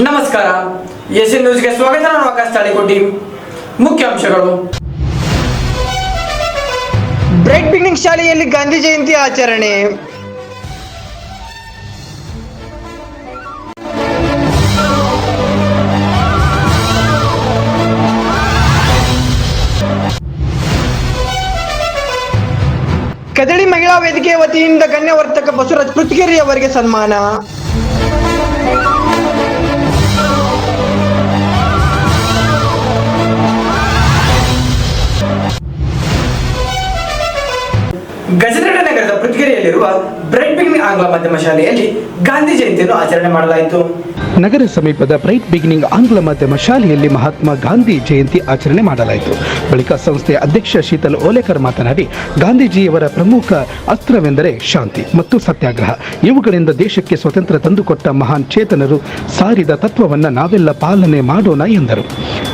ನಮಸ್ಕಾರ ಎಸ್ ನ್ಯೂಸ್ಗೆ ಸ್ವಾಗತ. ನಾನು ಆಕಾಶ್ ತಾಳಿಕೋಟಿ. ಮುಖ್ಯಾಂಶಗಳು. ಬ್ರೈಟ್ ಬಿಗಿನಿಂಗ್ ಶಾಲೆಯಲ್ಲಿ ಗಾಂಧಿ ಜಯಂತಿ ಆಚರಣೆ. ಕದಳಿ ಮಹಿಳಾ ವೇದಿಕೆ ವತಿಯಿಂದ ಗಣ್ಯವರ್ತಕ ಬಸವರಾಜ್ ಪೃಥ್ಗಿರಿ ಅವರಿಗೆ ಸನ್ಮಾನ. ಗಜೇಂದ್ರಗಡ ನಗರದ ಪೃಥ್ಗಿರಿಯಲ್ಲಿರುವ ಬ್ರೈಟ್ ಬಿಗಿನಿಂಗ್ ಆಂಗ್ಲ ಮಾಧ್ಯಮ ಶಾಲೆಯಲ್ಲಿ ಗಾಂಧಿ ಜಯಂತಿಯನ್ನು ಆಚರಣೆ ಮಾಡಲಾಯಿತು. ನಗರ ಸಮೀಪದ ಬ್ರೈಟ್ ಬಿಗಿನಿಂಗ್ ಆಂಗ್ಲ ಮಾಧ್ಯಮ ಶಾಲೆಯಲ್ಲಿ ಮಹಾತ್ಮ ಗಾಂಧಿ ಜಯಂತಿ ಆಚರಣೆ ಮಾಡಲಾಯಿತು. ಬಳಿಕ ಸಂಸ್ಥೆಯ ಅಧ್ಯಕ್ಷ ಶೀತಲ್ ಓಲೇಕರ್ ಮಾತನಾಡಿ, ಗಾಂಧೀಜಿಯವರ ಪ್ರಮುಖ ಅಸ್ತ್ರವೆಂದರೆ ಶಾಂತಿ ಮತ್ತು ಸತ್ಯಾಗ್ರಹ. ಇವುಗಳಿಂದ ದೇಶಕ್ಕೆ ಸ್ವತಂತ್ರ ತಂದುಕೊಟ್ಟ ಮಹಾನ್ ಚೇತನರು ಸಾರಿದ ತತ್ವವನ್ನು ನಾವೆಲ್ಲ ಪಾಲನೆ ಮಾಡೋಣ ಎಂದರು.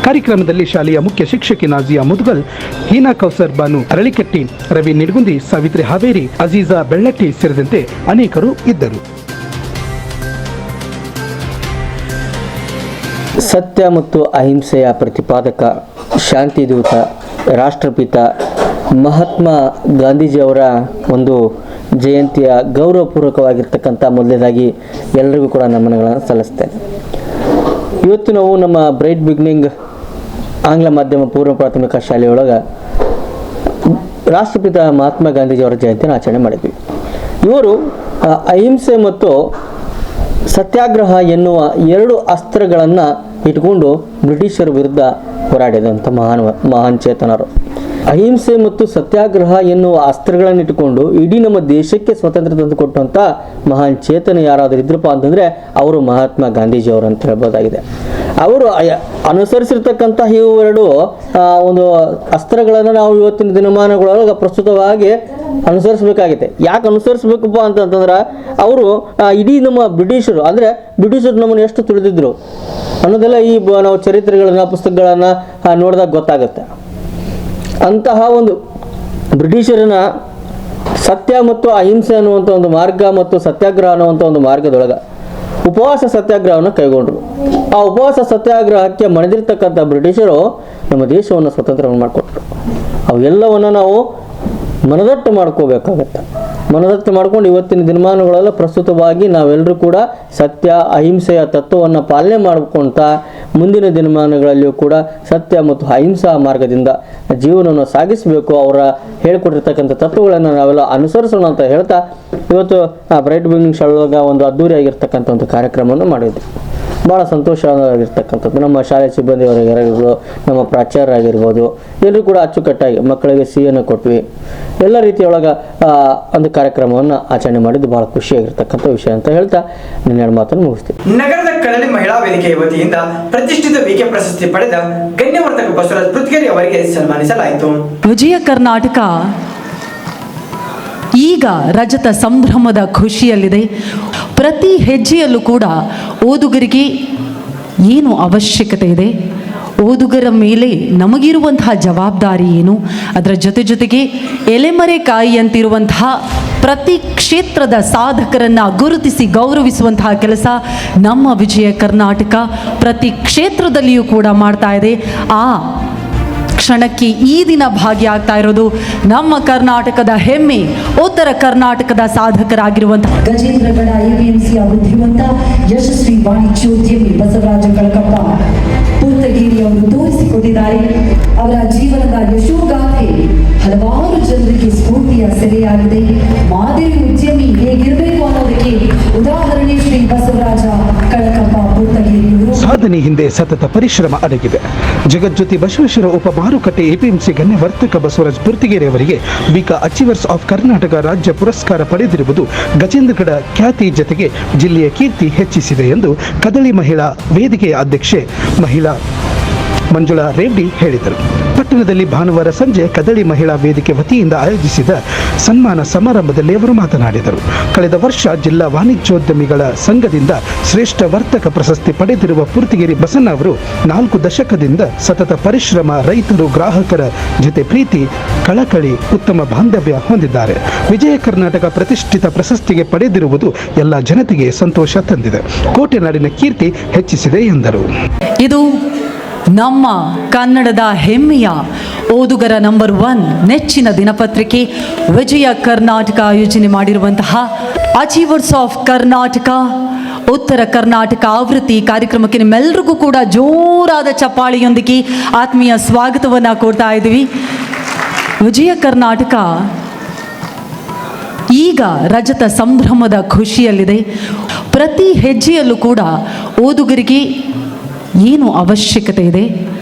ಕಾರ್ಯಕ್ರಮದಲ್ಲಿ ಶಾಲೆಯ ಮುಖ್ಯ ಶಿಕ್ಷಕಿ ನಾಜಿಯಾ ಮುದ್ಗಲ್, ಹೀನಾ ಕೌಸರ್ ಬಾನು ಅರಳಿಕಟ್ಟಿ, ರವಿ ನಿಡಗುಂದಿ, ಸಾವಿತ್ರಿ ಹಾವೇರಿ, ಅಜೀಜಾ ಬೆಳ್ಳಟ್ಟಿ ಸೇರಿದಂತೆ ಅನೇಕರು ಇದ್ದರು. ಸತ್ಯ ಮತ್ತು ಅಹಿಂಸೆಯ ಪ್ರತಿಪಾದಕ, ಶಾಂತಿದೂತ, ರಾಷ್ಟ್ರಪಿತ ಮಹಾತ್ಮ ಗಾಂಧೀಜಿಯವರ ಒಂದು ಜಯಂತಿಯ ಗೌರವಪೂರ್ವಕವಾಗಿರ್ತಕ್ಕಂಥ ಮೊದಲನೇದಾಗಿ ಎಲ್ಲರಿಗೂ ಕೂಡ ನಮನಗಳನ್ನು ಸಲ್ಲಿಸ್ತೇನೆ. ಇವತ್ತು ನಾವು ನಮ್ಮ ಬ್ರೈಟ್ ಬಿಗಿನಿಂಗ್ ಆಂಗ್ಲ ಮಾಧ್ಯಮ ಪೂರ್ವ ಪ್ರಾಥಮಿಕ ಶಾಲೆಯೊಳಗೆ ರಾಷ್ಟ್ರಪಿತ ಮಹಾತ್ಮ ಗಾಂಧೀಜಿಯವರ ಜಯಂತಿಯನ್ನು ಆಚರಣೆ ಮಾಡಿದ್ವಿ. ಇವರು ಅಹಿಂಸೆ ಮತ್ತು ಸತ್ಯಾಗ್ರಹ ಎನ್ನುವ ಎರಡು ಅಸ್ತ್ರಗಳನ್ನು ಇಟ್ಕೊಂಡು ಬ್ರಿಟಿಷರ ವಿರುದ್ಧ ಹೋರಾಡಿದಂಥ ಮಹಾನ್ ಚೇತನರು. ಅಹಿಂಸೆ ಮತ್ತು ಸತ್ಯಾಗ್ರಹ ಎನ್ನುವ ಅಸ್ತ್ರಗಳನ್ನು ಇಟ್ಟುಕೊಂಡು ಇಡೀ ನಮ್ಮ ದೇಶಕ್ಕೆ ಸ್ವಾತಂತ್ರ್ಯ ತಂದು ಕೊಟ್ಟಂಥ ಮಹಾನ್ ಚೇತನ ಯಾರಾದರೂ ಇದ್ರಪ್ಪ ಅಂತಂದರೆ ಅವರು ಮಹಾತ್ಮ ಗಾಂಧೀಜಿಯವರು ಅಂತ ಹೇಳ್ಬೋದಾಗಿದೆ. ಅವರು ಅನುಸರಿಸಿರ್ತಕ್ಕಂಥ ಇವೆರಡು ಒಂದು ಅಸ್ತ್ರಗಳನ್ನು ನಾವು ಇವತ್ತಿನ ದಿನಮಾನಗಳೊಳಗೆ ಪ್ರಸ್ತುತವಾಗಿ ಅನುಸರಿಸಬೇಕಾಗಿದೆ. ಯಾಕೆ ಅನುಸರಿಸಬೇಕಪ್ಪ ಅಂತಂದ್ರೆ ಅವರು ಇಡೀ ನಮ್ಮ ಬ್ರಿಟಿಷರು ನಮ್ಮನ್ನು ಎಷ್ಟು ತಿಳಿದಿದ್ರು ಅನ್ನೋದೆಲ್ಲ ಈ ನಾವು ಚರಿತ್ರೆಗಳನ್ನ ಪುಸ್ತಕಗಳನ್ನು ನೋಡಿದಾಗ ಗೊತ್ತಾಗುತ್ತೆ. ಅಂತಹ ಒಂದು ಬ್ರಿಟಿಷರನ್ನ ಸತ್ಯ ಮತ್ತು ಅಹಿಂಸೆ ಅನ್ನುವಂಥ ಒಂದು ಮಾರ್ಗ ಮತ್ತು ಸತ್ಯಾಗ್ರಹ ಅನ್ನುವಂಥ ಒಂದು ಮಾರ್ಗದೊಳಗೆ ಉಪವಾಸ ಸತ್ಯಾಗ್ರಹವನ್ನು ಕೈಗೊಂಡರು. ಆ ಉಪವಾಸ ಸತ್ಯಾಗ್ರಹಕ್ಕೆ ಮಣಿದಿರ್ತಕ್ಕಂಥ ಬ್ರಿಟಿಷರು ನಮ್ಮ ದೇಶವನ್ನು ಸ್ವತಂತ್ರವನ್ನು ಮಾಡಿಕೊಟ್ರು. ಅವೆಲ್ಲವನ್ನು ನಾವು ಮನದಟ್ಟು ಮಾಡ್ಕೋಬೇಕಾಗತ್ತೆ. ಮನದಟ್ಟು ಮಾಡ್ಕೊಂಡು ಇವತ್ತಿನ ದಿನಮಾನಗಳೆಲ್ಲ ಪ್ರಸ್ತುತವಾಗಿ ನಾವೆಲ್ಲರೂ ಕೂಡ ಸತ್ಯ ಅಹಿಂಸೆಯ ತತ್ವವನ್ನು ಪಾಲನೆ ಮಾಡ್ಕೊಳ್ತಾ ಮುಂದಿನ ದಿನಮಾನಗಳಲ್ಲಿಯೂ ಕೂಡ ಸತ್ಯ ಮತ್ತು ಅಹಿಂಸಾ ಮಾರ್ಗದಿಂದ ಜೀವನವನ್ನು ಸಾಗಿಸಬೇಕು. ಅವರ ಹೇಳಿಕೊಟ್ಟಿರ್ತಕ್ಕಂಥ ತತ್ವಗಳನ್ನು ನಾವೆಲ್ಲ ಅನುಸರಿಸೋಣ ಅಂತ ಹೇಳ್ತಾ ಇವತ್ತು ಬ್ರೈಟ್ ಬಿಗಿನಿಂಗ್ ಶಾಲೆಗೆ ಒಂದು ಅದ್ದೂರಿಯಾಗಿರ್ತಕ್ಕಂಥ ಒಂದು ಕಾರ್ಯಕ್ರಮವನ್ನು ಮಾಡಿದ್ವಿ. ಭಾಳ ಸಂತೋಷವಾಗಿರ್ತಕ್ಕಂಥದ್ದು. ನಮ್ಮ ಶಾಲೆ ಸಿಬ್ಬಂದಿಯವರಿಗಿರ್ಬೋದು, ನಮ್ಮ ಪ್ರಾಚಾರ್ಯರಾಗಿರ್ಬೋದು, ಎಲ್ಲರೂ ಕೂಡ ಅಚ್ಚುಕಟ್ಟಾಗಿ ಮಕ್ಕಳಿಗೆ ಸಿಹಿಯನ್ನು ಕೊಟ್ವಿ. ಎಲ್ಲ ರೀತಿಯೊಳಗೆ ಒಂದು ಕಾರ್ಯಕ್ರಮವನ್ನು ಆಚರಣೆ ಮಾಡಿದ್ದು ಭಾಳ ಖುಷಿಯಾಗಿರ್ತಕ್ಕಂಥ ವಿಷಯ ಅಂತ ಹೇಳ್ತಾ ನನ್ನ ಮಾತನ್ನು ಮುಗಿಸ್ತೀನಿ. ನಗರದ ಕದಳಿ ಮಹಿಳಾ ವೇದಿಕೆಯ ವತಿಯಿಂದ ಪ್ರತಿಷ್ಠಿತ ವಿಕೆ ಪ್ರಶಸ್ತಿ ಪಡೆದ ಗಣ್ಯವರ್ತಕ ಬಸವರಾಜ್ ಪೃಥ್ಗಿರಿ ಅವರಿಗೆ ಸನ್ಮಾನಿಸಲಾಯಿತು. ವಿಜಯ ಕರ್ನಾಟಕ ಈಗ ರಜತ ಸಂಭ್ರಮದ ಖುಷಿಯಲ್ಲಿದೆ. ಪ್ರತಿ ಹೆಜ್ಜೆಯಲ್ಲೂ ಕೂಡ ಓದುಗರಿಗೆ ಏನು ಅವಶ್ಯಕತೆ ಇದೆ, ಓದುಗರ ಮೇಲೆ ನಮಗಿರುವಂತಹ ಜವಾಬ್ದಾರಿ ಏನು, ಅದರ ಜೊತೆಗೆ ಎಲೆಮರೆಕಾಯಿಯಂತಿರುವಂತಹ ಪ್ರತಿ ಕ್ಷೇತ್ರದ ಸಾಧಕರನ್ನು ಗುರುತಿಸಿ ಗೌರವಿಸುವಂತಹ ಕೆಲಸ ನಮ್ಮ ವಿಜಯ ಕರ್ನಾಟಕ ಪ್ರತಿ ಕ್ಷೇತ್ರದಲ್ಲಿಯೂ ಕೂಡ ಮಾಡ್ತಾ ಇದೆ. ಆ ಕ್ಷಣಕ್ಕೆ ಈ ದಿನ ಭಾಗಿಯಾಗ್ತಾ ಇರೋದು ನಮ್ಮ ಕರ್ನಾಟಕದ ಹೆಮ್ಮೆ, ಉತ್ತರ ಕರ್ನಾಟಕದ ಸಾಧಕರಾಗಿರುವಂತಹ ಗಜೇಂದ್ರಗಡ ಎಪಿಎಂಸಿಯ ಬುದ್ಧಿವಂತ ಯಶಸ್ವಿ ವಾಣಿಜ್ಯೋದ್ಯಮಿ ಬಸವರಾಜ ಕಳಕಪ್ಪ ಪೂರ್ತಗಿರಿ ಅವರು ತೋರಿಸಿಕೊಟ್ಟಿದ್ದಾರೆ. ಅವರ ಜೀವನದ ಯಶೋಗಾಥೆ ಹಲವಾರು ಜನರಿಗೆ ಸ್ಫೂರ್ತಿಯ ಸೆಲೆಯಾಗಿದೆ. ಮಾದರಿ ಉದ್ಯಮಿ ಹೇಗಿರಬೇಕು ಅನ್ನೋದಕ್ಕೆ ಉದಾಹರಣೆ ಶ್ರೀ ಬಸವರಾಜ ಕಳಕಪ್ಪ ಪೂರ್ತಗಿರಿಯವರು. ಸಾಧನೆ ಹಿಂದೆ ಸತತ ಪರಿಶ್ರಮ ಅಡಗಿದೆ. ಜಗಜ್ಯೋತಿ ಬಸವೇಶ್ವರ ಉಪ ಮಾರುಕಟ್ಟೆ ಎಪಿಎಂಸಿ ಗಣ್ಯವರ್ತಕ ಬಸವರಾಜ್ ಪೃಥ್ಗಿರಿ ಅವರಿಗೆ ವಿಕಾ ಅಚೀವರ್ಸ್ ಆಫ್ ಕರ್ನಾಟಕ ರಾಜ್ಯ ಪುರಸ್ಕಾರ ಪಡೆದಿರುವುದು ಗಜೇಂದ್ರಗಡ ಖ್ಯಾತಿ ಜೊತೆಗೆ ಜಿಲ್ಲೆಯ ಕೀರ್ತಿ ಹೆಚ್ಚಿಸಿದೆ ಎಂದು ಕದಳಿ ಮಹಿಳಾ ವೇದಿಕೆಯ ಅಧ್ಯಕ್ಷೆ ಮಹಿಳಾ ಮಂಜುಳಾ ರೆಡ್ಡಿ ಹೇಳಿದರು. ಪಟ್ಟಣದಲ್ಲಿ ಭಾನುವಾರ ಸಂಜೆ ಕದಳಿ ಮಹಿಳಾ ವೇದಿಕೆ ವತಿಯಿಂದ ಆಯೋಜಿಸಿದ ಸನ್ಮಾನ ಸಮಾರಂಭದಲ್ಲಿ ಅವರು ಮಾತನಾಡಿದರು. ಕಳೆದ ವರ್ಷ ಜಿಲ್ಲಾ ವಾಣಿಜ್ಯೋದ್ಯಮಿಗಳ ಸಂಘದಿಂದ ಶ್ರೇಷ್ಠ ವರ್ತಕ ಪ್ರಶಸ್ತಿ ಪಡೆದಿರುವ ಪೂರ್ತಿಗಿರಿ ಬಸಣ್ಣ ಅವರು 4 ದಶಕದಿಂದ ಸತತ ಪರಿಶ್ರಮ, ರೈತರು, ಗ್ರಾಹಕರ ಜೊತೆ ಪ್ರೀತಿ, ಕಳಕಳಿ, ಉತ್ತಮ ಬಾಂಧವ್ಯ ಹೊಂದಿದ್ದಾರೆ. ವಿಜಯ ಕರ್ನಾಟಕ ಪ್ರತಿಷ್ಠಿತ ಪ್ರಶಸ್ತಿಗೆ ಪಡೆದಿರುವುದು ಎಲ್ಲ ಜನತೆಗೆ ಸಂತೋಷ ತಂದಿದೆ, ಕೋಟೆನಾಡಿನ ಕೀರ್ತಿ ಹೆಚ್ಚಿಸಿದೆ ಎಂದರು. ಇದು ನಮ್ಮ ಕನ್ನಡದ ಹೆಮ್ಮೆಯ ಓದುಗರ ನಂಬರ್ 1 ನೆಚ್ಚಿನ ದಿನಪತ್ರಿಕೆ ವಿಜಯ ಕರ್ನಾಟಕ ಆಯೋಜನೆ ಮಾಡಿರುವಂತಹ ಅಚೀವರ್ಸ್ ಆಫ್ ಕರ್ನಾಟಕ ಉತ್ತರ ಕರ್ನಾಟಕ ಆವೃತ್ತಿ ಕಾರ್ಯಕ್ರಮಕ್ಕೆ ನಿಮ್ಮೆಲ್ಲರಿಗೂ ಕೂಡ ಜೋರಾದ ಚಪ್ಪಾಳೆಯೊಂದಿಗೆ ಆತ್ಮೀಯ ಸ್ವಾಗತವನ್ನು ಕೊಡ್ತಾ ಇದ್ದೀವಿ. ವಿಜಯ ಕರ್ನಾಟಕ ಈಗ ರಜತ ಸಂಭ್ರಮದ ಖುಷಿಯಲ್ಲಿದೆ. ಪ್ರತಿ ಹೆಜ್ಜೆಯಲ್ಲೂ ಕೂಡ ಓದುಗರಿಗೆ ಏನು ಅವಶ್ಯಕತೆ ಇದೆ,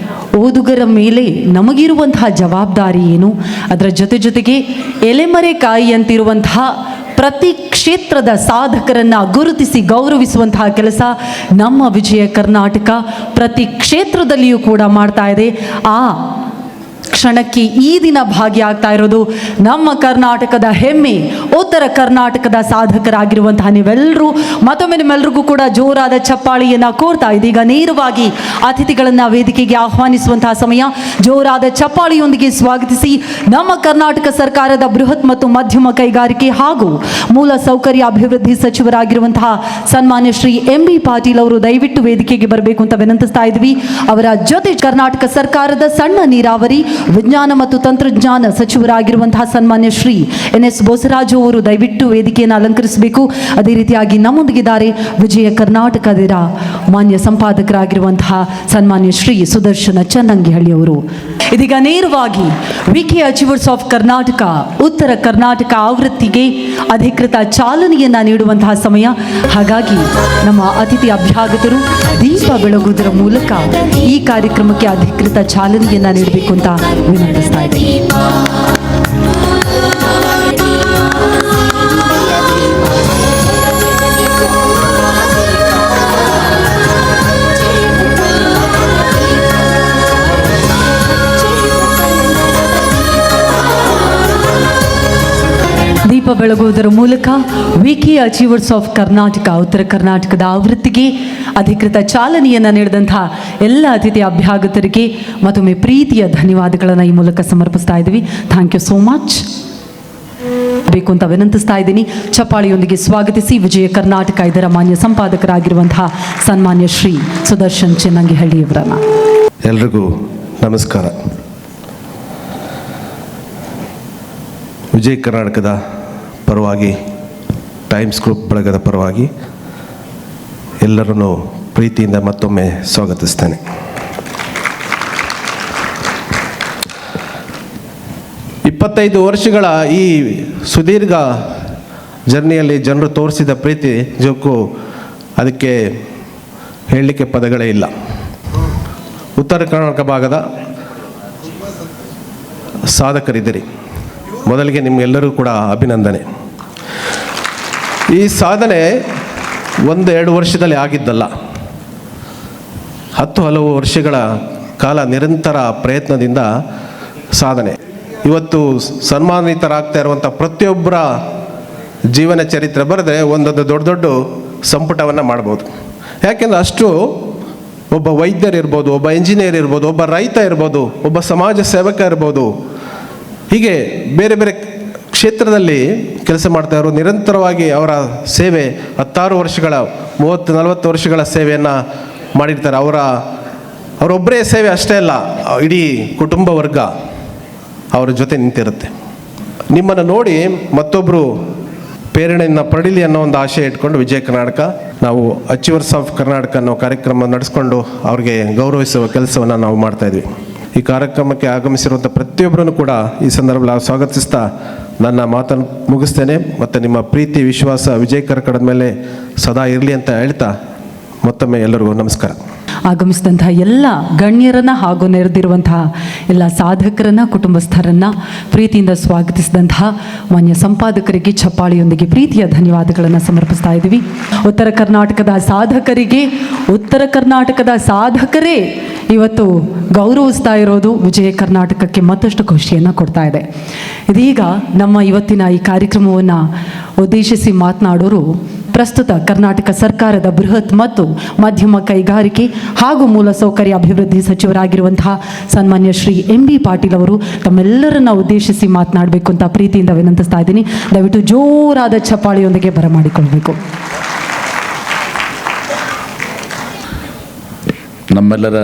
ಓದುಗರ ಮೇಲೆ ನಮಗಿರುವಂತಹ ಜವಾಬ್ದಾರಿ ಏನು, ಅದರ ಜೊತೆಗೆ ಎಲೆಮರೆಕಾಯಿಯಂತಿರುವಂತಹ ಪ್ರತಿ ಕ್ಷೇತ್ರದ ಸಾಧಕರನ್ನು ಗುರುತಿಸಿ ಗೌರವಿಸುವಂತಹ ಕೆಲಸ ನಮ್ಮ ವಿಜಯ ಕರ್ನಾಟಕ ಪ್ರತಿ ಕ್ಷೇತ್ರದಲ್ಲಿಯೂ ಕೂಡ ಮಾಡ್ತಾ ಇದೆ. ಆ ಕ್ಷಣಕ್ಕೆ ಈ ದಿನ ಭಾಗಿಯಾಗ್ತಾ ಇರೋದು ನಮ್ಮ ಕರ್ನಾಟಕದ ಹೆಮ್ಮೆ ಉತ್ತರ ಕರ್ನಾಟಕದ ಸಾಧಕರಾಗಿರುವಂತಹ ನೀವೆಲ್ಲರೂ. ಮತ್ತೊಮ್ಮೆ ನಿಮ್ಮೆಲ್ಲರಿಗೂ ಕೂಡ ಜೋರಾದ ಚಪ್ಪಾಳಿಯನ್ನು ಕೋರ್ತಾ ಇದೀಗ ನೇರವಾಗಿ ಅತಿಥಿಗಳನ್ನು ವೇದಿಕೆಗೆ ಆಹ್ವಾನಿಸುವಂತಹ ಸಮಯ. ಜೋರಾದ ಚಪ್ಪಾಳಿಯೊಂದಿಗೆ ಸ್ವಾಗತಿಸಿ ನಮ್ಮ ಕರ್ನಾಟಕ ಸರ್ಕಾರದ ಬೃಹತ್ ಮತ್ತು ಮಧ್ಯಮ ಕೈಗಾರಿಕೆ ಹಾಗೂ ಮೂಲ ಸೌಕರ್ಯ ಅಭಿವೃದ್ಧಿ ಸಚಿವರಾಗಿರುವಂತಹ ಸನ್ಮಾನ್ಯ ಶ್ರೀ MB ಪಾಟೀಲ್ ಅವರು ದಯವಿಟ್ಟು ವೇದಿಕೆಗೆ ಬರಬೇಕು ಅಂತ ವಿನಂತಿಸ್ತಾ ಇದ್ವಿ. ಅವರ ಜೊತೆ ಕರ್ನಾಟಕ ಸರ್ಕಾರದ ಸಣ್ಣ ನೀರಾವರಿ, ವಿಜ್ಞಾನ ಮತ್ತು ತಂತ್ರಜ್ಞಾನ ಸಚಿವರಾಗಿರುವಂತಹ ಸನ್ಮಾನ್ಯ ಶ್ರೀ NS ಬೋಸರಾಜು ಅವರು ದಯವಿಟ್ಟು ವೇದಿಕೆಯನ್ನು ಅಲಂಕರಿಸಬೇಕು. ಅದೇ ರೀತಿಯಾಗಿ ನಮ್ಮೊಂದಿಗಿದ್ದಾರೆ ವಿಜಯ ಕರ್ನಾಟಕದ ಮಾನ್ಯ ಸಂಪಾದಕರಾಗಿರುವಂತಹ ಸನ್ಮಾನ್ಯ ಶ್ರೀ ಸುದರ್ಶನ ಚನ್ನಂಗಿಹಳ್ಳಿ ಅವರು. ಇದೀಗ ನೇರವಾಗಿ VK ಅಚೀವರ್ಸ್ ಆಫ್ ಕರ್ನಾಟಕ ಉತ್ತರ ಕರ್ನಾಟಕ ಆವೃತ್ತಿಗೆ ಅಧಿಕೃತ ಚಾಲನೆಯನ್ನ ನೀಡುವಂತಹ ಸಮಯ. ಹಾಗಾಗಿ ನಮ್ಮ ಅತಿಥಿ ಅಭ್ಯಾಗತರು ದೀಪ ಬೆಳಗುವುದರ ಮೂಲಕ ಈ ಕಾರ್ಯಕ್ರಮಕ್ಕೆ ಅಧಿಕೃತ ಚಾಲನೆಯನ್ನ ನೀಡಬೇಕು ಅಂತ ವಿನಂತಿಸ್ತಾ ಇದ್ದೀನಿ. ದೀಪ ಬೆಳಗುವುದರ ಮೂಲಕ VK ಅಚೀವರ್ಸ್ ಆಫ್ ಕರ್ನಾಟಕ ಉತ್ತರ ಕರ್ನಾಟಕದ ಆವೃತ್ತಿಗೆ ಅಧಿಕೃತ ಚಾಲನೆಯನ್ನು ನೀಡಿದಂತಹ ಎಲ್ಲ ಅತಿಥಿ ಅಭ್ಯಾಗತರಿಗೆ ಮತ್ತೊಮ್ಮೆ ಪ್ರೀತಿಯ ಧನ್ಯವಾದಗಳನ್ನು ಈ ಮೂಲಕ ಸಮರ್ಪಿಸ್ತಾ ಇದ್ದೀವಿ. ಥ್ಯಾಂಕ್ ಯು ಸೋ ಮಚ್ ಬೇಕು ಅಂತ ವಿನಂತಿಸ್ತಾ ಇದ್ದೀನಿ. ಚಪ್ಪಾಳಿಯೊಂದಿಗೆ ಸ್ವಾಗತಿಸಿ ವಿಜಯ ಕರ್ನಾಟಕ ಇದರ ಮಾನ್ಯ ಸಂಪಾದಕರಾಗಿರುವಂತಹ ಸನ್ಮಾನ್ಯ ಶ್ರೀ ಸುದರ್ಶನ್ ಚನ್ನಂಗಿಹಳ್ಳಿ ಅವರನ್ನ. ಎಲ್ರಿಗೂ ನಮಸ್ಕಾರ. ವಿಜಯ ಕರ್ನಾಟಕದ ಪರವಾಗಿ, ಟೈಮ್ಸ್ ಗ್ರೂಪ್ ಬಳಗದ ಪರವಾಗಿ ಎಲ್ಲರನ್ನೂ ಪ್ರೀತಿಯಿಂದ ಮತ್ತೊಮ್ಮೆ ಸ್ವಾಗತಿಸ್ತೇನೆ. ಇಪ್ಪತ್ತೈದು ವರ್ಷಗಳ ಈ ಸುದೀರ್ಘ ಜರ್ನಿಯಲ್ಲಿ ಜನರು ತೋರಿಸಿದ ಪ್ರೀತಿ ನಿಜಕ್ಕೂ ಅದಕ್ಕೆ ಹೇಳಲಿಕ್ಕೆ ಪದಗಳೇ ಇಲ್ಲ. ಉತ್ತರ ಕರ್ನಾಟಕ ಭಾಗದ ಸಾಧಕರಿದ್ದೀರಿ. ಮೊದಲಿಗೆ ನಿಮಗೆಲ್ಲರೂ ಕೂಡ ಅಭಿನಂದನೆ. ಈ ಸಾಧನೆ 1-2 ವರ್ಷದಲ್ಲಿ ಆಗಿದ್ದಲ್ಲ, 10 ಹಲವು ವರ್ಷಗಳ ಕಾಲ ನಿರಂತರ ಪ್ರಯತ್ನದಿಂದ ಸಾಧನೆ. ಇವತ್ತು ಸನ್ಮಾನಿತರಾಗ್ತಾ ಇರುವಂಥ ಪ್ರತಿಯೊಬ್ಬರ ಜೀವನ ಚರಿತ್ರೆ ಬರೆದ್ರೆ ಒಂದೊಂದು ದೊಡ್ಡ ದೊಡ್ಡ ಸಂಪುಟವನ್ನು ಮಾಡ್ಬೋದು. ಯಾಕೆಂದರೆ ಅಷ್ಟು ಒಬ್ಬ ವೈದ್ಯರಿರ್ಬೋದು, ಒಬ್ಬ ಇಂಜಿನಿಯರ್ ಇರ್ಬೋದು, ಒಬ್ಬ ರೈತ ಇರ್ಬೋದು, ಒಬ್ಬ ಸಮಾಜ ಸೇವಕ ಇರ್ಬೋದು, ಹೀಗೆ ಬೇರೆ ಬೇರೆ ಕ್ಷೇತ್ರದಲ್ಲಿ ಕೆಲಸ ಮಾಡ್ತಾ ಇರೋ ನಿರಂತರವಾಗಿ ಅವರ ಸೇವೆ 16 ವರ್ಷಗಳ 30-40 ವರ್ಷಗಳ ಸೇವೆಯನ್ನು ಮಾಡಿರ್ತಾರೆ. ಅವರೊಬ್ಬರೇ ಸೇವೆ ಅಷ್ಟೇ ಅಲ್ಲ, ಇಡೀ ಕುಟುಂಬ ವರ್ಗ ಅವರ ಜೊತೆ ನಿಂತಿರುತ್ತೆ. ನಿಮ್ಮನ್ನು ನೋಡಿ ಮತ್ತೊಬ್ಬರು ಪ್ರೇರಣೆಯನ್ನು ಪಡೀಲಿ ಅನ್ನೋ ಒಂದು ಆಶಯ ಇಟ್ಕೊಂಡು ವಿಜಯ ಕರ್ನಾಟಕ ನಾವು ಅಚೀವರ್ಸ್ ಆಫ್ ಕರ್ನಾಟಕ ಅನ್ನೋ ಕಾರ್ಯಕ್ರಮ ನಡೆಸ್ಕೊಂಡು ಅವ್ರಿಗೆ ಗೌರವಿಸುವ ಕೆಲಸವನ್ನು ನಾವು ಮಾಡ್ತಾಯಿದ್ವಿ. ಈ ಕಾರ್ಯಕ್ರಮಕ್ಕೆ ಆಗಮಿಸಿರುವಂಥ ಪ್ರತಿಯೊಬ್ಬರನ್ನು ಕೂಡ ಈ ಸಂದರ್ಭದಲ್ಲಿ ಸ್ವಾಗತಿಸ್ತಾ ನನ್ನ ಮಾತನ್ನು ಮುಗಿಸ್ತೇನೆ. ಮತ್ತು ನಿಮ್ಮ ಪ್ರೀತಿ ವಿಶ್ವಾಸ ವಿಜಯ ಕರ್ನಾಟಕದ ಮೇಲೆ ಸದಾ ಇರಲಿ ಅಂತ ಹೇಳ್ತಾ ಮತ್ತೊಮ್ಮೆ ಎಲ್ಲರಿಗೂ ನಮಸ್ಕಾರ. ಆಗಮಿಸಿದಂತಹ ಎಲ್ಲ ಗಣ್ಯರನ್ನು ಹಾಗೂ ನೆರೆದಿರುವಂತಹ ಎಲ್ಲ ಸಾಧಕರನ್ನು, ಕುಟುಂಬಸ್ಥರನ್ನು ಪ್ರೀತಿಯಿಂದ ಸ್ವಾಗತಿಸಿದಂತಹ ಮಾನ್ಯ ಸಂಪಾದಕರಿಗೆ ಚಪ್ಪಾಳಿಯೊಂದಿಗೆ ಪ್ರೀತಿಯ ಧನ್ಯವಾದಗಳನ್ನು ಸಮರ್ಪಿಸ್ತಾ ಇದ್ದೀವಿ. ಉತ್ತರ ಕರ್ನಾಟಕದ ಸಾಧಕರಿಗೆ ಉತ್ತರ ಕರ್ನಾಟಕದ ಸಾಧಕರೇ ಇವತ್ತು ಗೌರವಿಸ್ತಾ ಇರೋದು ವಿಜಯ ಕರ್ನಾಟಕಕ್ಕೆ ಮತ್ತಷ್ಟು ಖುಷಿಯನ್ನು ಕೊಡ್ತಾ ಇದೆ. ಇದೀಗ ನಮ್ಮ ಇವತ್ತಿನ ಈ ಕಾರ್ಯಕ್ರಮವನ್ನು ಉದ್ದೇಶಿಸಿ ಮಾತನಾಡೋರು ಪ್ರಸ್ತುತ ಕರ್ನಾಟಕ ಸರ್ಕಾರದ ಬೃಹತ್ ಮತ್ತು ಮಧ್ಯಮ ಕೈಗಾರಿಕೆ ಹಾಗೂ ಮೂಲಸೌಕರ್ಯ ಅಭಿವೃದ್ಧಿ ಸಚಿವರಾಗಿರುವಂತಹ ಸನ್ಮಾನ್ಯ ಶ್ರೀ MB ಪಾಟೀಲ್ ಅವರು ತಮ್ಮೆಲ್ಲರನ್ನ ಉದ್ದೇಶಿಸಿ ಮಾತನಾಡಬೇಕು ಅಂತ ಪ್ರೀತಿಯಿಂದ ವಿನಂತಿಸ್ತಾ ಇದ್ದೀನಿ. ದಯವಿಟ್ಟು ಜೋರಾದ ಚಪ್ಪಾಳೆಯೊಂದಿಗೆ ಬರಮಾಡಿಕೊಳ್ಬೇಕು. ನಮ್ಮೆಲ್ಲರ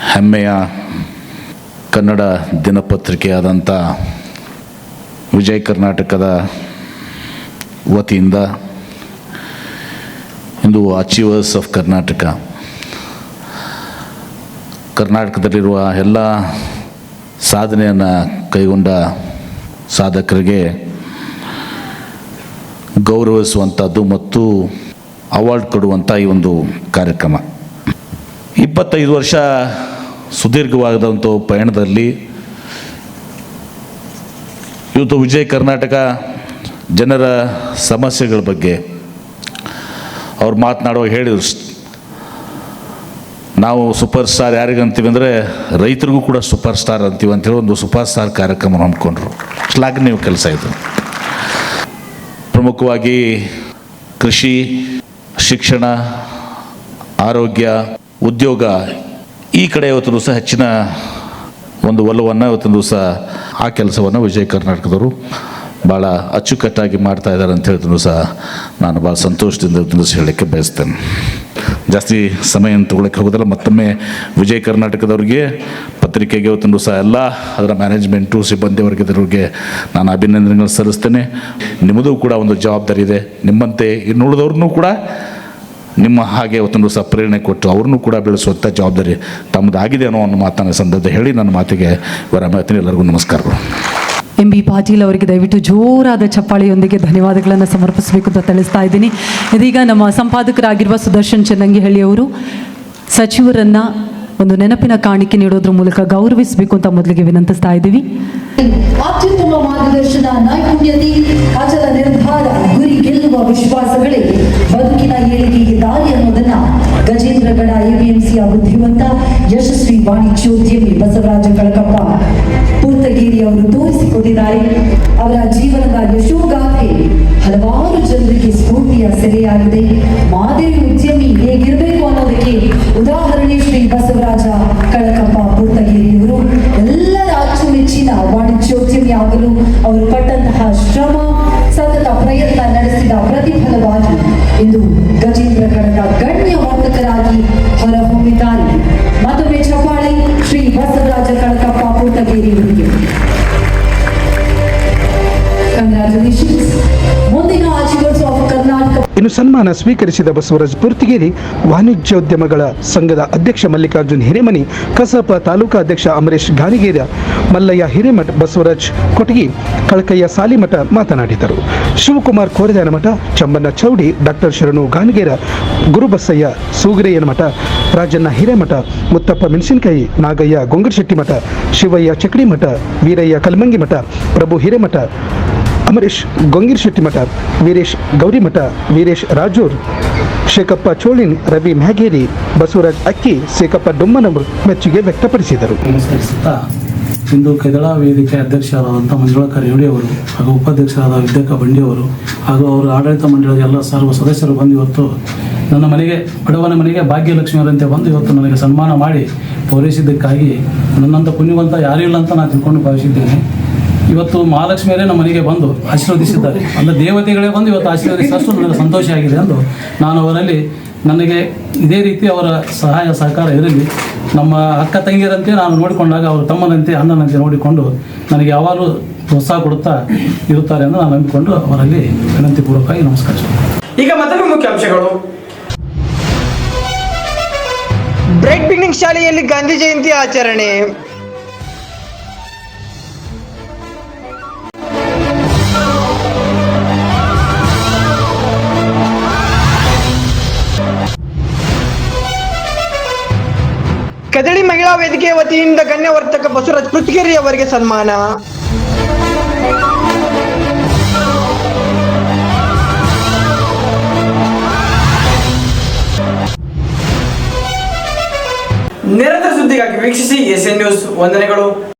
ಹೆಮ್ಮೆಯ ಕನ್ನಡ ದಿನಪತ್ರಿಕೆಯಾದಂಥ ವಿಜಯ ಕರ್ನಾಟಕದ ವತಿಯಿಂದ ಇಂದು ಅಚೀವರ್ಸ್ ಆಫ್ ಕರ್ನಾಟಕದಲ್ಲಿರುವ ಎಲ್ಲ ಸಾಧನೆಯನ್ನು ಕೈಗೊಂಡ ಸಾಧಕರಿಗೆ ಗೌರವಿಸುವಂಥದ್ದು ಮತ್ತು ಅವಾರ್ಡ್ ಕೊಡುವಂಥ ಈ ಒಂದು ಕಾರ್ಯಕ್ರಮ. 25 ವರ್ಷ ಸುದೀರ್ಘವಾದಂಥ ಪಯಣದಲ್ಲಿ ಇವತ್ತು ವಿಜಯ ಕರ್ನಾಟಕ ಜನರ ಸಮಸ್ಯೆಗಳ ಬಗ್ಗೆ ಅವ್ರು ಮಾತನಾಡುವಾಗ ಹೇಳಿದ್ರು, ನಾವು ಸೂಪರ್ ಸ್ಟಾರ್ ಯಾರಿಗಂತೀವಿ ಅಂದರೆ ರೈತರಿಗೂ ಕೂಡ ಸೂಪರ್ ಸ್ಟಾರ್ ಅಂತೀವಿ ಅಂತೇಳಿ ಒಂದು ಸೂಪರ್ ಸ್ಟಾರ್ ಕಾರ್ಯಕ್ರಮ ಹಮ್ಮಿಕೊಂಡ್ರು. ಶ್ಲಾಘನೀಯ ಕೆಲಸ ಇದು. ಪ್ರಮುಖವಾಗಿ ಕೃಷಿ, ಶಿಕ್ಷಣ, ಆರೋಗ್ಯ, ಉದ್ಯೋಗ ಈ ಕಡೆ ಇವತ್ತು ದಿವಸ ಹೆಚ್ಚಿನ ಒಂದು ಒಲವನ್ನು ಇವತ್ತಿನ ದಿವಸ ಆ ಕೆಲಸವನ್ನು ವಿಜಯ ಕರ್ನಾಟಕದವರು ಭಾಳ ಅಚ್ಚುಕಟ್ಟಾಗಿ ಮಾಡ್ತಾ ಇದ್ದಾರೆ ಅಂತ ಹೇಳಿದ್ರು ಸಹ ನಾನು ಭಾಳ ಸಂತೋಷದಿಂದ ಇವತ್ತಿನ ದಿವಸ ಹೇಳಲಿಕ್ಕೆ ಬಯಸ್ತೇನೆ. ಜಾಸ್ತಿ ಸಮಯ ತಗೊಳ್ಳೋಕ್ಕೆ ಹೋಗೋದಿಲ್ಲ. ಮತ್ತೊಮ್ಮೆ ವಿಜಯ ಕರ್ನಾಟಕದವ್ರಿಗೆ, ಪತ್ರಿಕೆಗೆ ಇವತ್ತಿನ ದಿವಸ ಎಲ್ಲ ಅದರ ಮ್ಯಾನೇಜ್ಮೆಂಟು, ಸಿಬ್ಬಂದಿ ವರ್ಗದವ್ರಿಗೆ ನಾನು ಅಭಿನಂದನೆಗಳು ಸಲ್ಲಿಸ್ತೇನೆ. ನಿಮ್ಮದು ಕೂಡ ಒಂದು ಜವಾಬ್ದಾರಿ ಇದೆ. ನಿಮ್ಮಂತೆ ಇನ್ನುಳಿದವ್ರನ್ನೂ ಕೂಡ ನಿಮ್ಮ ಹಾಗೆ ಇವತ್ತೊಂದು ದಿವಸ ಪ್ರೇರಣೆ ಕೊಟ್ಟು ಅವ್ರನ್ನೂ ಕೂಡ ಬೆಳೆಸುವಂಥ ಜವಾಬ್ದಾರಿ ತಮ್ಮದಾಗಿದೆ ಅನ್ನೋ ಒಂದು ಮಾತನ್ನು ಸಂದರ್ಭ ಹೇಳಿ ನನ್ನ ಮಾತಿಗೆ ವಿರಾಮ. ಎಲ್ಲರಿಗೂ ನಮಸ್ಕಾರಗಳು. MB ಪಾಟೀಲ್ ಅವರಿಗೆ ದಯವಿಟ್ಟು ಜೋರಾದ ಚಪ್ಪಾಳೆಯೊಂದಿಗೆ ಧನ್ಯವಾದಗಳನ್ನು ಸಮರ್ಪಿಸಬೇಕು ಅಂತ ತಿಳಿಸ್ತಾ ಇದ್ದೀನಿ. ಇದೀಗ ನಮ್ಮ ಸಂಪಾದಕರಾಗಿರುವ ಸುದರ್ಶನ್ ಚೆನ್ನಂಗಿಹಳ್ಳಿ ಅವರು ಸಚಿವರನ್ನ ಒಂದು ನೆನಪಿನ ಕಾಣಿಕೆ ನೀಡೋದ್ರ ಮೂಲಕ ಗೌರವಿಸಬೇಕು ಅಂತ ಮೊದಲಿಗೆ ವಿನಂತಿಸ್ತಾ ಇದ್ದೀವಿ. ಅತ್ಯುತ್ತಮ ಮಾರ್ಗದರ್ಶನ, ನೈಪುಣ್ಯತೆ, ಅಚಲ ನಿರ್ಧಾರ, ಗುರಿ ಗೆಲ್ಲುವ ವಿಶ್ವಾಸಗಳೇ ಬದುಕಿನ ಏಳಿಗೆಗೆ ದಾರಿ ಅನ್ನೋದನ್ನ ಗಜೇಂದ್ರಗಡ APMCಯ ಬುದ್ಧಿವಂತ ಯಶಸ್ವಿ ವಾಣಿಜ್ಯೋದ್ಯಮಿ ಬಸವರಾಜ ಕಳಕಪ್ಪ ಪೂರ್ತಗೇರಿ ಅವರು ತೋರಿಸಿಕೊಟ್ಟಿದ್ದಾರೆ. ಅವರ ಜೀವನದ ಯಶೋಗಾಥೆ ಹಲವಾರು ಜನರಿಗೆ ಸ್ಫೂರ್ತಿಯ ಸೆಲೆಯಾಗಿದೆ. ಮಾದರಿ ಉದ್ಯಮಿ ಹೇಗಿರಬೇಕು ಅನ್ನೋದಕ್ಕೆ ಉದಾಹರಣೆ ಶ್ರೀ ಬಸವರಾಜ ಕಳಕಪ್ಪ ಪೂರ್ತಗೇರಿಯವರು. ಎಲ್ಲರ ಅಚ್ಚುಮೆಚ್ಚಿನ ವಾಣಿಜ್ಯೋದ್ಯಮಿ ಆಗಲು ಅವರು ಪಟ್ಟಂತಹ ಶ್ರಮ, ಸತತ ಪ್ರಯತ್ನ ನಡೆಸಿದ ಪ್ರತಿಫಲವಾಗಿ ಇಂದು ಗಜೇಂದ್ರಗಡದ ಗಣ್ಯ ವರ್ತಕರಾಗಿ ಹೊರಹೊಮ್ಮಿದ್ದಾರೆ. ಮತ್ತೊಮ್ಮೆ ಚಪ್ಪಾಳೆ ಶ್ರೀ ಬಸವರಾಜ ಕಳಕಪ್ಪ ಪೂರ್ತಗೇರಿಯವರಿಗೆ. ಕಂಗ್ರಾಚುಲೇಷನ್ಸ್. ಮುಂದಿನ ಅಚೀವರ್ಸ್ ಆಫ್ ಕರ್ನಾಟಕ. ಇನ್ನು ಸನ್ಮಾನ ಸ್ವೀಕರಿಸಿದ ಬಸವರಾಜ್ ಪೂರ್ತಿಗೇರಿ, ವಾಣಿಜ್ಯೋದ್ಯಮಗಳ ಸಂಘದ ಅಧ್ಯಕ್ಷ ಮಲ್ಲಿಕಾರ್ಜುನ್ ಹಿರೇಮನಿ, ಕಸಾಪ ತಾಲೂಕಾ ಅಧ್ಯಕ್ಷ ಅಮರೇಶ್ ಗಾಣಿಗೇರ, ಮಲ್ಲಯ್ಯ ಹಿರೇಮಠ, ಬಸವರಾಜ್ ಕೊಟಗಿ, ಕಳಕಯ್ಯ ಸಾಲಿಮಠ ಮಾತನಾಡಿದರು. ಶಿವಕುಮಾರ್ ಕೋರೆದಾನಮಠ, ಚಂಬಣ್ಣ ಚೌಡಿ, ಡಾಕ್ಟರ್ ಶರಣು ಗಾಣಿಗೇರ, ಗುರುಬಸಯ್ಯ ಸೂಗರೆಯನಮಠ, ರಾಜಣ್ಣ ಹಿರೇಮಠ, ಮುತ್ತಪ್ಪ ಮೆಣಸಿನಕಾಯಿ, ನಾಗಯ್ಯ ಗೊಂಗರಶೆಟ್ಟಿಮಠ, ಶಿವಯ್ಯ ಚಕಡಿಮಠ, ವೀರಯ್ಯ ಕಲ್ಮಂಗಿಮಠ, ಪ್ರಭು ಹಿರೇಮಠ, ಅಮರೇಶ್ ಗೊಂಗಿರಶೆಟ್ಟಿಮಠ, ವೀರೇಶ್ ಗೌರಿಮಠ, ವೀರೇಶ್ ರಾಜೂರ್, ಶೇಖಪ್ಪ ಚೋಳಿನ್, ರವಿ ಮ್ಯಾಗೇರಿ, ಬಸವರಾಜ್ ಅಕ್ಕಿ, ಶೇಖಪ್ಪ ಡೊಮ್ಮನವರು ಮೆಚ್ಚುಗೆ ವ್ಯಕ್ತಪಡಿಸಿದರು. ನಮಸ್ಕರಿಸುತ್ತಾ ಇಂದು ಕೆದಳ ವೇದಿಕೆ ಅಧ್ಯಕ್ಷರಾದಂಥ ಮಂಜುಳಾ ಕರಿಯೋಡಿ ಅವರು ಹಾಗೂ ಉಪಾಧ್ಯಕ್ಷರಾದ ವಿದ್ಯಾಕ ಬಂಡಿಯವರು ಹಾಗೂ ಅವರ ಆಡಳಿತ ಮಂಡಳಿಯ ಎಲ್ಲ ಸರ್ವ ಸದಸ್ಯರು ಬಂದು ಇವತ್ತು ನನ್ನ ಮನೆಗೆ, ಬಡವನ ಮನೆಗೆ ಭಾಗ್ಯಲಕ್ಷ್ಮಿಯವರಂತೆ ಬಂದು ಇವತ್ತು ನನಗೆ ಸನ್ಮಾನ ಮಾಡಿ ಪೂರೈಸಿದ್ದಕ್ಕಾಗಿ ನನ್ನಂಥ ಪುಣ್ಯವಂತ ಯಾರೂ ಇಲ್ಲ ಅಂತ ನಾನು ತಿಳ್ಕೊಂಡು ಭಾವಿಸಿದ್ದೇನೆ. ಇವತ್ತು ಮಹಾಲಕ್ಷ್ಮಿಯರೇ ನಮ್ಮ ಮನೆಗೆ ಬಂದು ಆಶೀರ್ವದಿಸಿದ್ದಾರೆ. ಅಂದರೆ ದೇವತೆಗಳೇ ಬಂದು ಇವತ್ತು ಆಶೀರ್ವದಿಸಷ್ಟು ನನಗೆ ಸಂತೋಷ ಆಗಿದೆ ಎಂದು ನಾನು ಅವರಲ್ಲಿ ನನಗೆ ಇದೇ ರೀತಿ ಅವರ ಸಹಾಯ ಸಹಕಾರ ಇರಲಿ. ನಮ್ಮ ಅಕ್ಕ ತಂಗಿಯರಂತೆ ನಾನು ನೋಡಿಕೊಂಡಾಗ ಅವರು ತಮ್ಮನಂತೆ ಅಣ್ಣನಂತೆ ನೋಡಿಕೊಂಡು ನನಗೆ ಯಾವಾಗಲೂ ಪ್ರೋತ್ಸಾಹ ಕೊಡುತ್ತಾ ಇರುತ್ತಾರೆ ಎಂದು ನಾನು ನಂಬಿಕೊಂಡು ಅವರಲ್ಲಿ ವಿನಂತಿಪೂರ್ವಕವಾಗಿ ನಮಸ್ಕಾರ. ಈಗ ಮತ್ತೊಮ್ಮೆ ಮುಖ್ಯಾಂಶಗಳು. ಬ್ರೈಟ್ ಬಿಗಿನಿಂಗ್ ಶಾಲೆಯಲ್ಲಿ ಗಾಂಧಿ ಜಯಂತಿ ಆಚರಣೆ. ಕದಳಿ ಮಹಿಳಾ ವೇದಿಕೆ ವತಿಯಿಂದ ಗಣ್ಯ ವರ್ತಕ ಬಸವರಾಜ್ ಪೃಥ್ಗೇರಿ ಅವರಿಗೆ ಸನ್ಮಾನ. ನಿರಂತರ ಸುದ್ದಿಗಾಗಿ ವೀಕ್ಷಿಸಿ ಎಸ್ಎನ್ ನ್ಯೂಸ್. ವಂದನೆಗಳು.